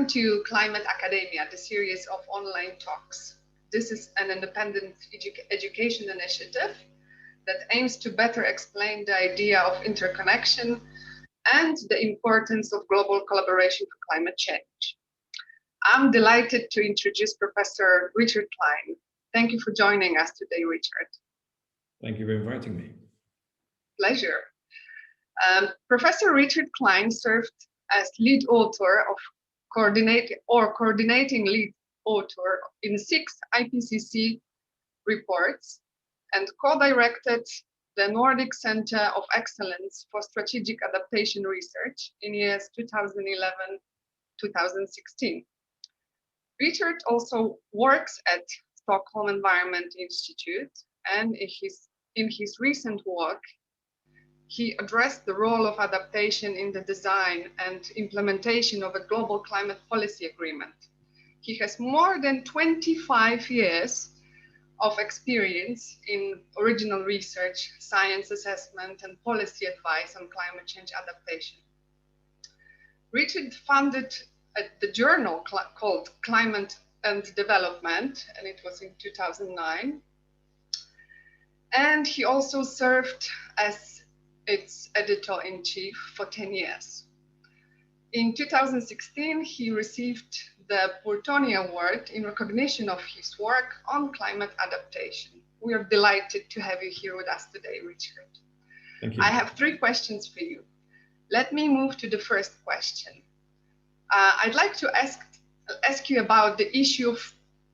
Welcome to Climate Academia, the series of online talks. This is an independent education initiative that aims to better explain the idea of interconnection and the importance of global collaboration for climate change. I'm delighted to introduce Professor Richard Klein. Thank you for joining us today, Richard. Thank you for inviting me. Pleasure. Professor Richard Klein served as lead author of coordinating lead author in 6 IPCC reports and co-directed the Nordic Centre of Excellence for Strategic Adaptation Research in years 2011-2016. Richard also works at Stockholm Environment Institute, and in his recent work, he addressed the role of adaptation in the design and implementation of a global climate policy agreement. He has more than 25 years of experience in original research, science assessment, and policy advice on climate change adaptation. Richard founded the journal called Climate and Development, and it was in 2009. And he also served as its editor-in-chief for 10 years. In 2016, he received the Burtoni Award in recognition of his work on climate adaptation. We are delighted to have you here with us today, Richard. Thank you. I have 3 questions for you. Let me move to the first question. I'd like to ask you about the issue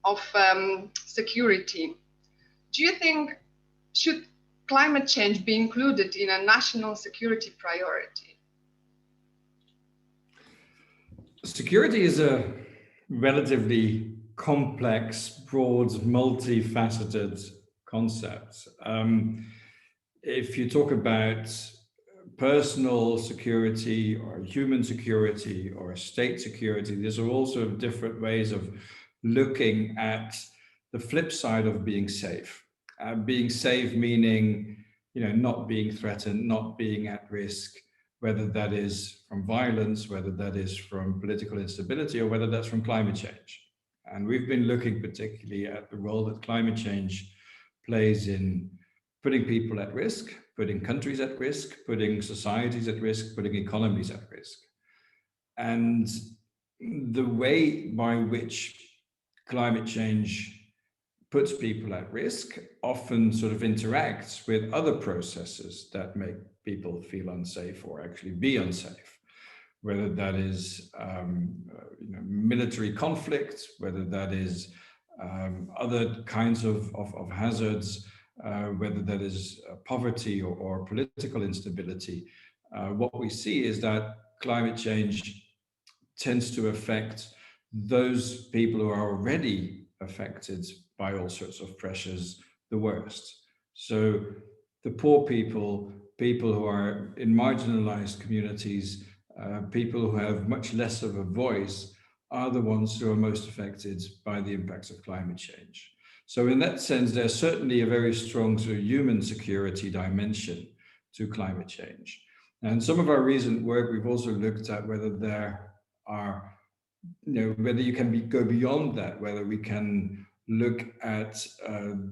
of security. Do you think should climate change be included in a national security priority? Security is a relatively complex, broad, multifaceted concept. If you talk about personal security or human security or state security, these are all sort of different ways of looking at the flip side of being safe. Being safe meaning, not being threatened, not being at risk, whether that is from violence, whether that is from political instability, or whether that's from climate change. And we've been looking particularly at the role that climate change plays in putting people at risk, putting countries at risk, putting societies at risk, putting economies at risk. And the way by which climate change puts people at risk often sort of interacts with other processes that make people feel unsafe or actually be unsafe, whether that is military conflict, whether that is other kinds of hazards, whether that is poverty or political instability. What we see is that climate change tends to affect those people who are already affected by all sorts of pressures the worst. So the poor people who are in marginalized communities, people who have much less of a voice are the ones who are most affected by the impacts of climate change. So in that sense, there's certainly a very strong sort of human security dimension to climate change. And some of our recent work, we've also looked at whether there are, whether you can go beyond that, whether we can look at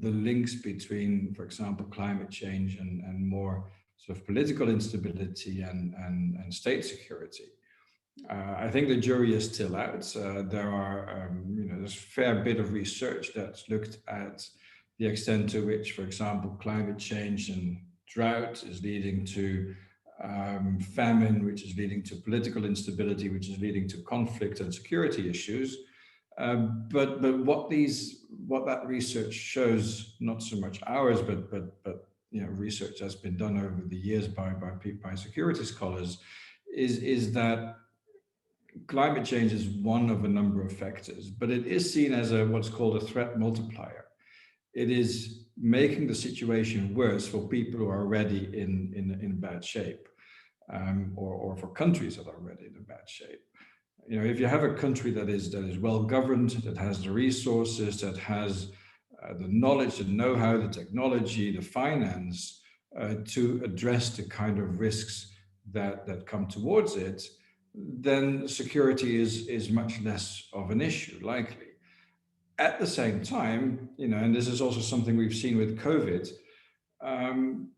the links between, for example, climate change and more sort of political instability and state security. I think the jury is still out. There are, there's a fair bit of research that's looked at the extent to which, for example, climate change and drought is leading to famine, which is leading to political instability, which is leading to conflict and security issues. But what that research shows, not so much ours, but research that's been done over the years by security scholars, is that climate change is one of a number of factors, but it is seen as what's called a threat multiplier. It is making the situation worse for people who are already in bad shape, or for countries that are already in bad shape. If you have a country that is well governed, that has the resources, that has the knowledge, the know-how, the technology, the finance to address the kind of risks that come towards it, then security is much less of an issue, likely. At the same time, and this is also something we've seen with COVID, um,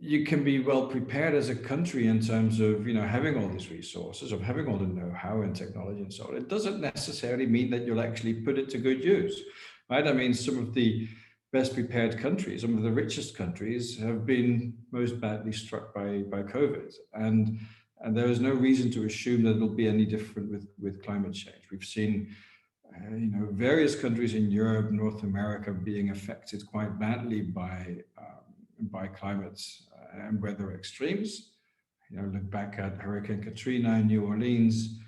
you can be well prepared as a country in terms of having all these resources, of having all the know-how and technology and so on. It doesn't necessarily mean that you'll actually put it to good use, right? I mean, some of the best prepared countries, some of the richest countries, have been most badly struck by COVID, and there is no reason to assume that it'll be any different with climate change. We've seen various countries in Europe, North America being affected quite badly by climate and weather extremes. Look back at Hurricane Katrina in New Orleans,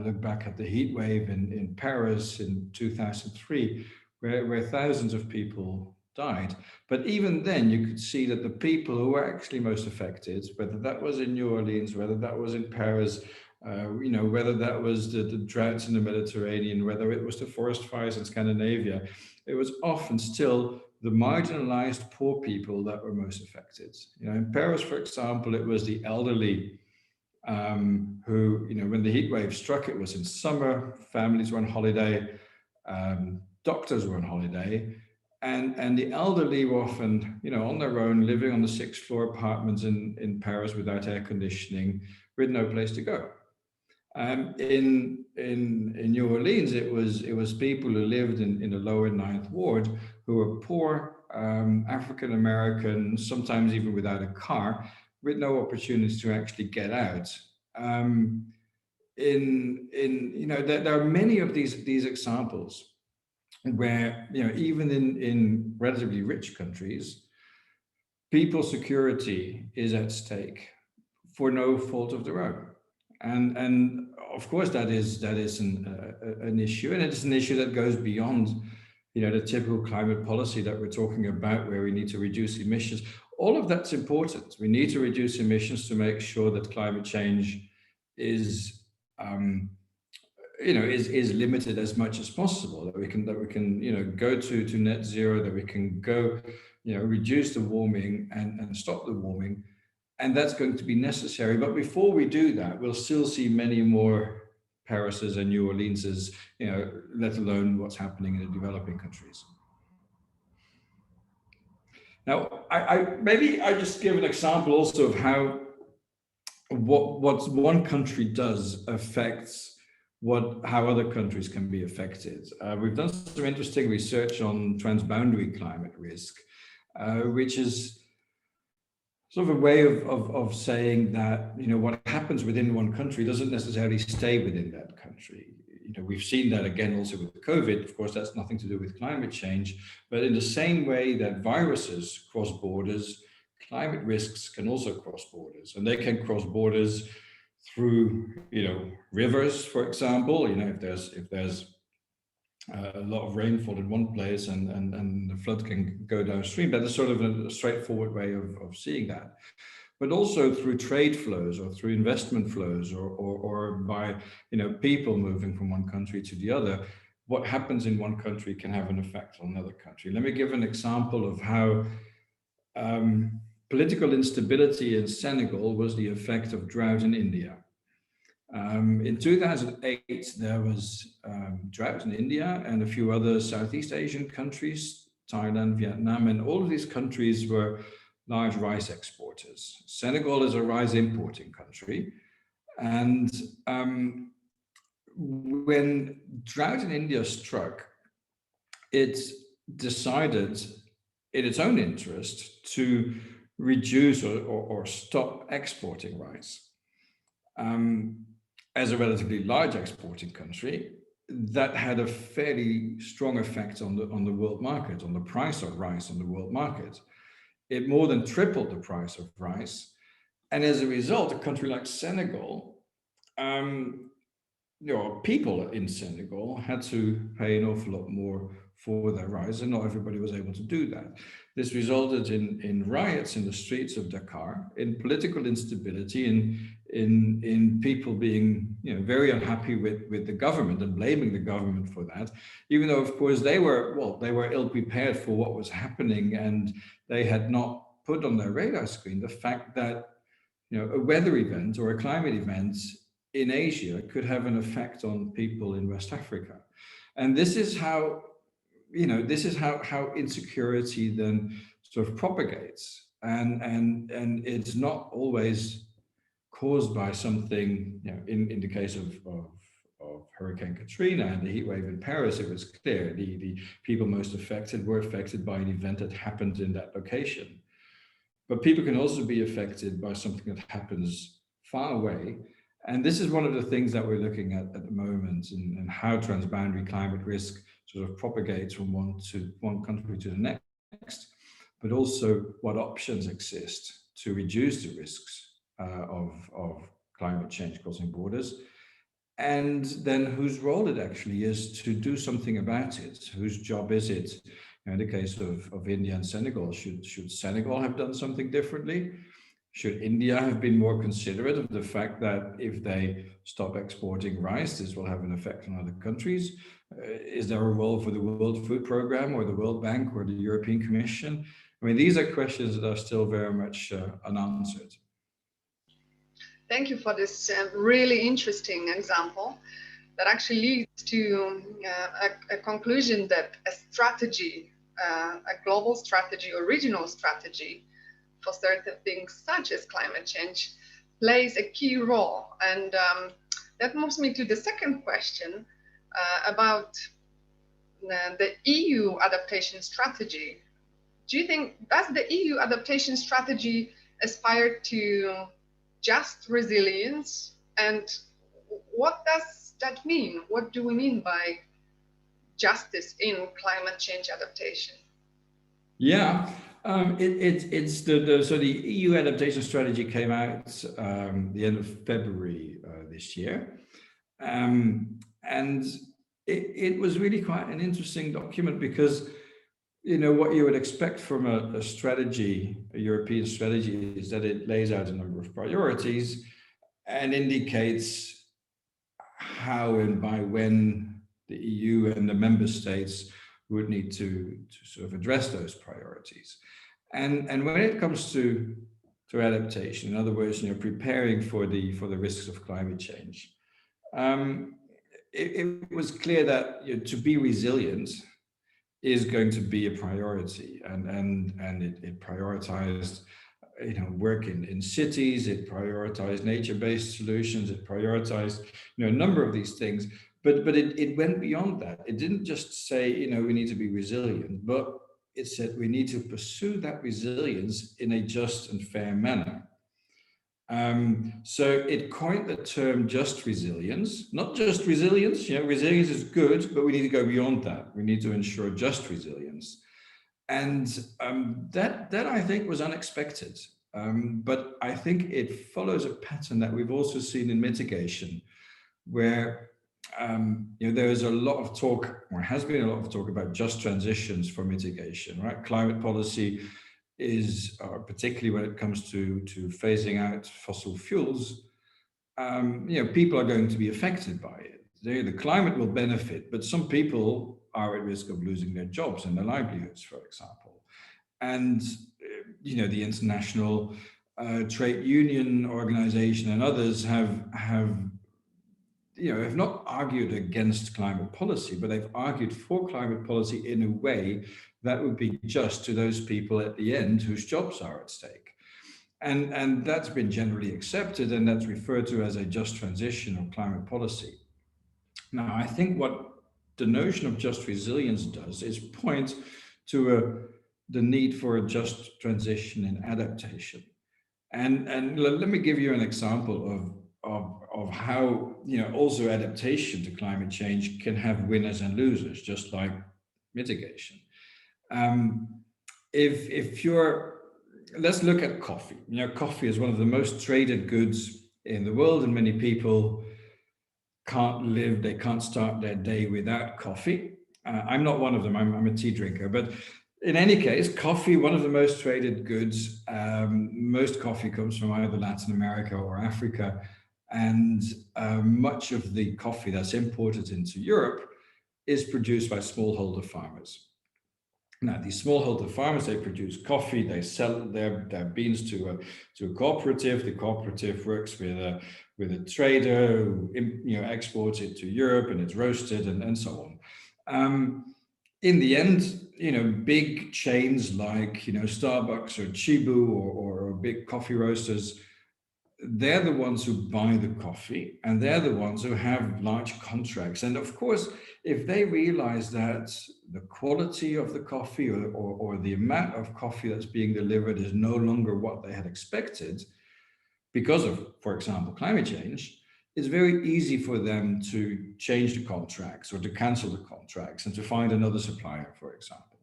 look back at the heat wave in Paris in 2003, where thousands of people died. But even then, you could see that the people who were actually most affected, whether that was in New Orleans, whether that was in Paris, whether that was the droughts in the Mediterranean, whether it was the forest fires in Scandinavia, it was often still the marginalized poor people that were most affected. In Paris, for example, it was the elderly who, when the heat wave struck, it was in summer, families were on holiday, doctors were on holiday, and the elderly were often, on their own, living on the 6th floor apartments in Paris without air conditioning, with no place to go. In New Orleans, it was people who lived in the lower 9th ward who were poor, African American, sometimes even without a car, with no opportunities to actually get out. There are many of these examples where even in relatively rich countries, people's security is at stake for no fault of their own. And of course that is an issue, and it's an issue that goes beyond the typical climate policy that we're talking about, where we need to reduce emissions. All of that's important. We need to reduce emissions to make sure that climate change is limited as much as possible, that we can go to net zero, that we can go reduce the warming and stop the warming. And that's going to be necessary. But before we do that, we'll still see many more Parises and New Orleanses, let alone what's happening in the developing countries. Now, maybe I just give an example also of how what one country does affects how other countries can be affected. We've done some interesting research on transboundary climate risk, which is sort of a way of saying that what happens within one country doesn't necessarily stay within that country. We've seen that again also with COVID. Of course, that's nothing to do with climate change, but in the same way that viruses cross borders, climate risks can also cross borders, and they can cross borders through rivers, for example. If there's a lot of rainfall in one place and the flood can go downstream. That is sort of a straightforward way of seeing that. But also through trade flows or through investment flows or by people moving from one country to the other. What happens in one country can have an effect on another country. Let me give an example of how political instability in Senegal was the effect of drought in India. In 2008, there was drought in India and a few other Southeast Asian countries, Thailand, Vietnam, and all of these countries were large rice exporters. Senegal is a rice importing country. And when drought in India struck, it decided in its own interest to reduce or stop exporting rice. As a relatively large exporting country, that had a fairly strong effect on the world market, on the price of rice on the world market. It more than tripled the price of rice. And as a result, a country like Senegal, people in Senegal had to pay an awful lot more for their rice, and not everybody was able to do that. This resulted in riots in the streets of Dakar, in political instability, in people being very unhappy with the government and blaming the government for that, even though of course they were ill prepared for what was happening, and they had not put on their radar screen the fact that a weather event or a climate event in Asia could have an effect on people in West Africa. And this is how, this is how insecurity then sort of propagates. And it's not always caused by something, in the case of Hurricane Katrina and the heat wave in Paris, it was clear the people most affected were affected by an event that happened in that location. But people can also be affected by something that happens far away. And this is one of the things that we're looking at the moment, and how transboundary climate risk sort of propagates from one country to the next, but also what options exist to reduce the risks of climate change crossing borders, and then whose role it actually is to do something about it. Whose job is it? In the case of India and Senegal, should Senegal have done something differently? Should India have been more considerate of the fact that if they stop exporting rice, this will have an effect on other countries? Is there a role for the World Food Programme or the World Bank or the European Commission? I mean, these are questions that are still very much unanswered. Thank you for this really interesting example that actually leads to a conclusion that a strategy, a global strategy or regional strategy for certain things such as climate change plays a key role. And that moves me to the second question about the EU adaptation strategy. Do you think, does the EU adaptation strategy aspire to just resilience? And what does that mean? What do we mean by justice in climate change adaptation? Yeah, it's so the EU adaptation strategy came out the end of February this year, and it was really quite an interesting document because what you would expect from a strategy, a European strategy, is that it lays out a number of priorities and indicates how and by when the EU and the member states would need to sort of address those priorities. And when it comes to adaptation, in other words, preparing for the risks of climate change, it was clear that to be resilient is going to be a priority, and it prioritized work in cities, it prioritized nature-based solutions, it prioritized a number of these things, but it went beyond that. It didn't just say we need to be resilient, but it said we need to pursue that resilience in a just and fair manner. So it coined the term just resilience, not just resilience. Resilience is good, but we need to go beyond that. We need to ensure just resilience. And that I think was unexpected. But I think it follows a pattern that we've also seen in mitigation, where there is a lot of talk, or has been a lot of talk, about just transitions for mitigation, right? Climate policy is, particularly when it comes to phasing out fossil fuels, people are going to be affected by it. The climate will benefit, but some people are at risk of losing their jobs and their livelihoods, for example. And the International Trade Union Organization and others have not argued against climate policy, but they've argued for climate policy in a way that would be just to those people at the end whose jobs are at stake. And that's been generally accepted, and that's referred to as a just transition of climate policy. Now, I think what the notion of just resilience does is point to the need for a just transition in adaptation. And let me give you an example of how also adaptation to climate change can have winners and losers, just like mitigation. Let's look at coffee. Coffee is one of the most traded goods in the world, and many people they can't start their day without coffee. I'm not one of them, I'm a tea drinker, but in any case, coffee, one of the most traded goods. Most coffee comes from either Latin America or Africa, and much of the coffee that's imported into Europe is produced by smallholder farmers. Now, these smallholder farmers, they produce coffee, they sell their beans to a cooperative. The cooperative works with with a trader who exports it to Europe and it's roasted and so on. In the end, big chains like Starbucks or Chibu or big coffee roasters, they're the ones who buy the coffee, and they're the ones who have large contracts. And of course, if they realize that the quality of the coffee or the amount of coffee that's being delivered is no longer what they had expected because of, for example, climate change, it's very easy for them to change the contracts or to cancel the contracts and to find another supplier, for example.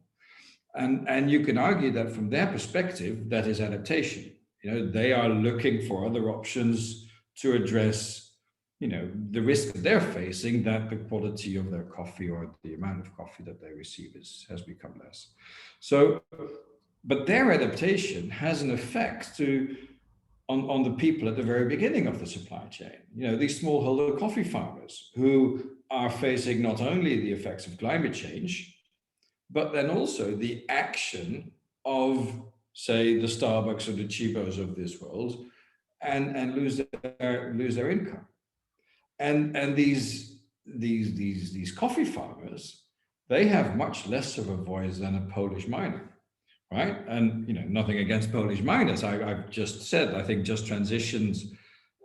And you can argue that from their perspective, that is adaptation. They are looking for other options to address, the risk that they're facing, that the quality of their coffee or the amount of coffee that they receive has become less. So, but their adaptation has an effect on the people at the very beginning of the supply chain. These smallholder coffee farmers who are facing not only the effects of climate change, but then also the action of, say, the Starbucks or the Chibos of this world, and lose their income. And these coffee farmers, they have much less of a voice than a Polish miner, right? And nothing against Polish miners. I've just said I think just transitions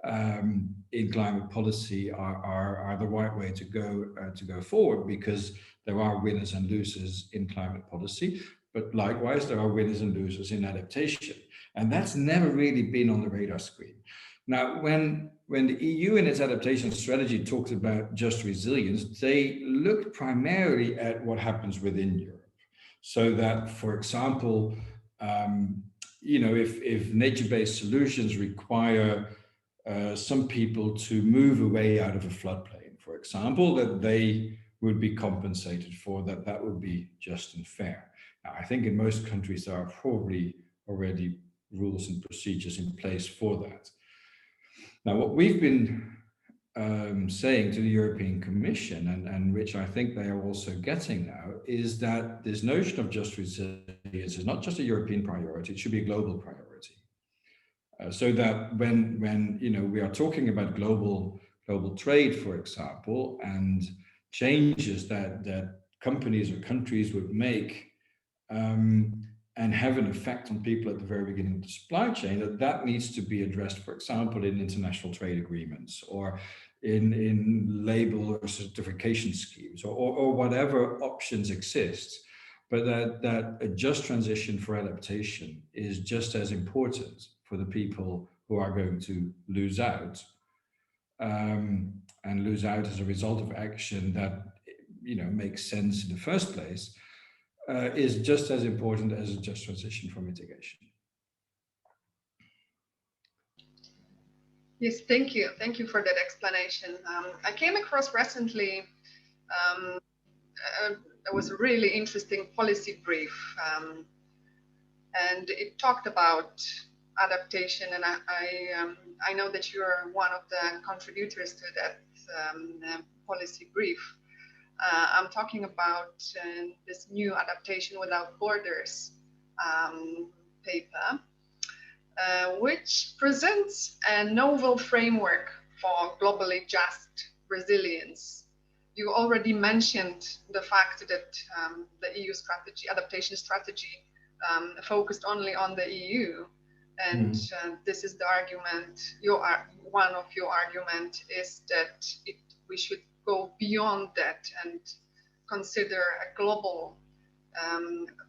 in climate policy are the right way to go forward, because there are winners and losers in climate policy, but likewise there are winners and losers in adaptation, and that's never really been on the radar screen. Now, when the EU in its adaptation strategy talked about just resilience, they looked primarily at what happens within Europe. So that, for example, if nature-based solutions require some people to move away out of a floodplain, for example, that they would be compensated for, that would be just and fair. Now, I think in most countries there are probably already rules and procedures in place for that. Now, what we've been saying to the European Commission, and which I think they are also getting now, is that this notion of just resilience is not just a European priority, it should be a global priority. So that when we are talking about global trade, for example, and changes that companies or countries would make and have an effect on people at the very beginning of the supply chain, that needs to be addressed, for example, in international trade agreements or in label or certification schemes or whatever options exist. But that a just transition for adaptation is just as important for the people who are going to lose out and lose out as a result of action that makes sense in the first place, is just as important as a just transition for mitigation. Yes, thank you. Thank you for that explanation. I came across recently, it was a really interesting policy brief, and it talked about adaptation, and I know that you are one of the contributors to that policy brief. I'm talking about this new Adaptation Without Borders paper, which presents a novel framework for globally just resilience. You already mentioned the fact that the EU adaptation strategy focused only on the EU. And this is the argument, one of your argument is that we should go beyond that and consider a global,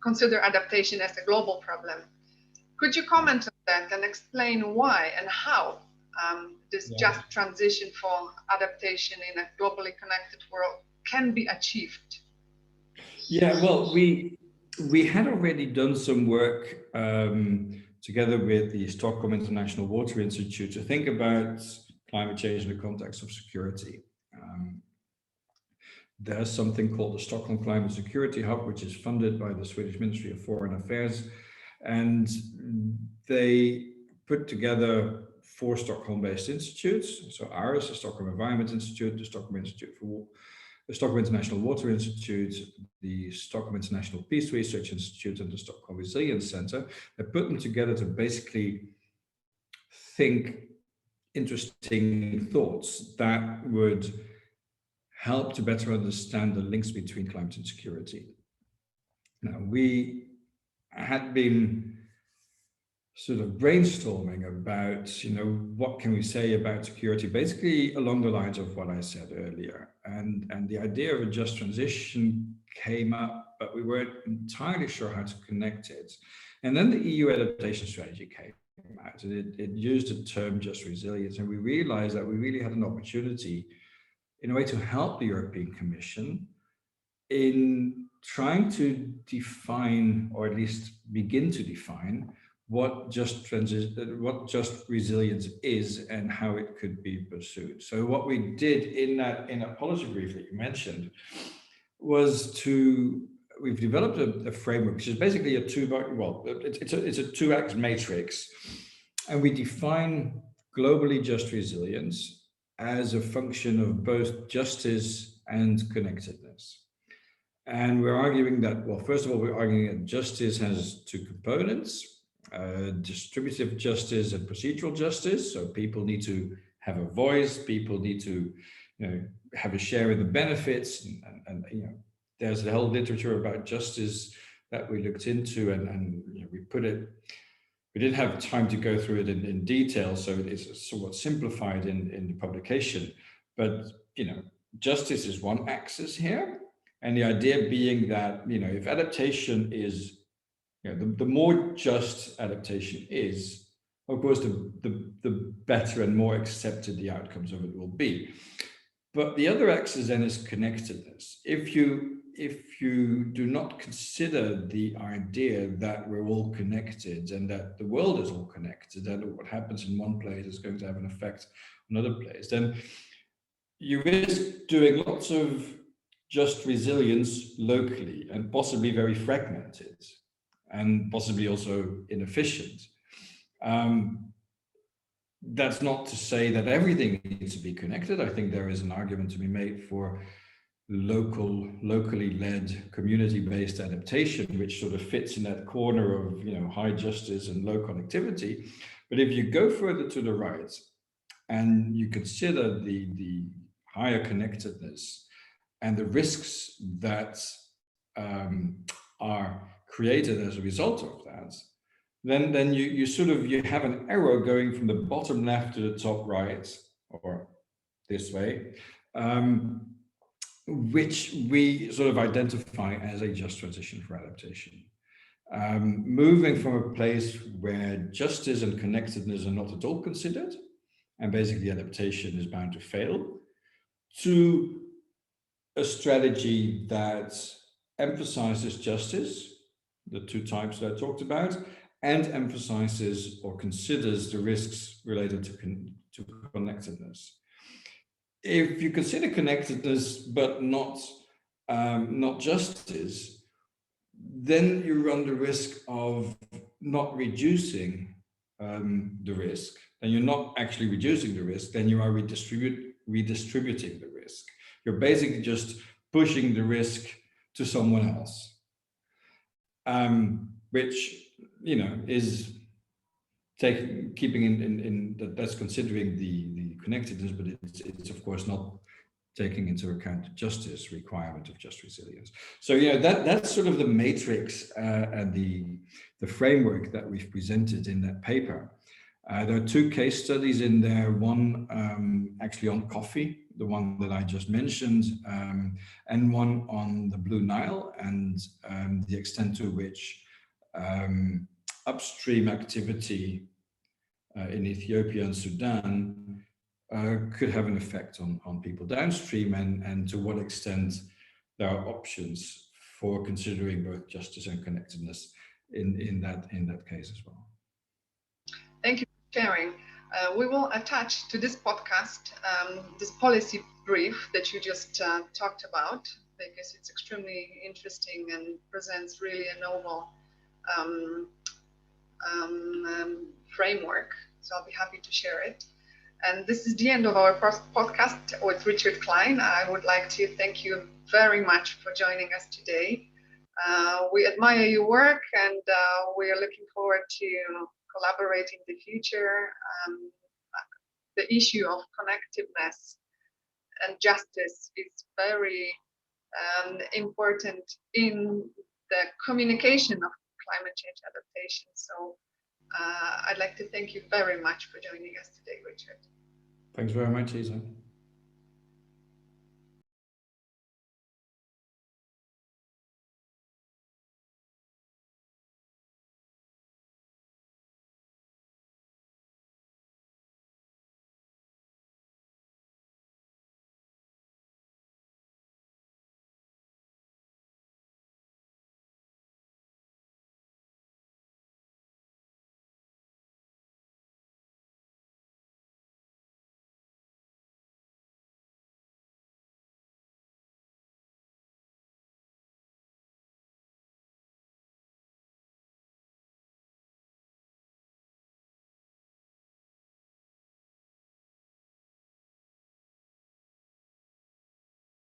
consider adaptation as a global problem. Could you comment on that and explain why and how this just transition for adaptation in a globally connected world can be achieved? Yeah, well, we had already done some work together with the Stockholm International Water Institute to think about climate change in the context of security. There's something called the Stockholm Climate Security Hub, which is funded by the Swedish Ministry of Foreign Affairs. And they put together 4 Stockholm-based institutes. So ours, the Stockholm Environment Institute, the Stockholm International Water Institute, the Stockholm International Peace Research Institute, and the Stockholm Resilience Center. They put them together to basically think interesting thoughts that would help to better understand the links between climate and security. Now, we had been sort of brainstorming about, what can we say about security, basically along the lines of what I said earlier. And the idea of a just transition came up, but we weren't entirely sure how to connect it. And then the EU Adaptation Strategy came out, and it used the term just resilience. And we realized that we really had an opportunity in a way to help the European Commission in trying to define, or at least begin to define, what just resilience is and how it could be pursued. So what we did in that policy brief that you mentioned was we've developed a framework, which is basically it's a 2-act matrix, and we define globally just resilience as a function of both justice and connectedness. And we're arguing that, well, first of all, we're arguing that justice has 2 components, distributive justice and procedural justice. So people need to have a voice, people need to have a share in the benefits, and there's a whole literature about justice that we looked into, and we didn't have time to go through it in detail, so it is somewhat simplified in the publication. But justice is one axis here, and the idea being that if adaptation is, the more just adaptation is, of course, the better and more accepted the outcomes of it will be. But the other axis then is connectedness. If you do not consider the idea that we're all connected and that the world is all connected, that what happens in one place is going to have an effect on another place, then you risk doing lots of just resilience locally and possibly very fragmented and possibly also inefficient. That's not to say that everything needs to be connected. I think there is an argument to be made for locally led, community-based adaptation, which sort of fits in that corner of high justice and low connectivity. But if you go further to the right and you consider the higher connectedness and the risks that are created as a result of that, then you have an arrow going from the bottom left to the top right, or this way, which we sort of identify as a just transition for adaptation. Moving from a place where justice and connectedness are not at all considered, and basically adaptation is bound to fail, to a strategy that emphasizes justice, the 2 types that I talked about, and emphasizes or considers the risks related to connectedness. If you consider connectedness but not justice, then you run the risk of not reducing the risk. Then you're not actually reducing the risk, then you are redistributing the risk. You're basically just pushing the risk to someone else, which is keeping in that's considering the connectedness, but it's of course not taking into account the justice requirement of just resilience. So that's sort of the matrix and the framework that we've presented in that paper. There are 2 case studies in there, one actually on coffee, the one that I just mentioned, and one on the Blue Nile and the extent to which upstream activity in Ethiopia and Sudan could have an effect on people downstream, and to what extent there are options for considering both justice and connectedness in that case as well. Thank you for sharing. We will attach to this podcast this policy brief that you just talked about, because it's extremely interesting and presents really a novel framework. So I'll be happy to share it. And this is the end of our first podcast with Richard Klein. I would like to thank you very much for joining us today. We admire your work, and we are looking forward to collaborate in the future. the issue of connectedness and justice is very important in the communication of climate change adaptation. So I'd like to thank you very much for joining us today, Richard. Thanks very much, Isa.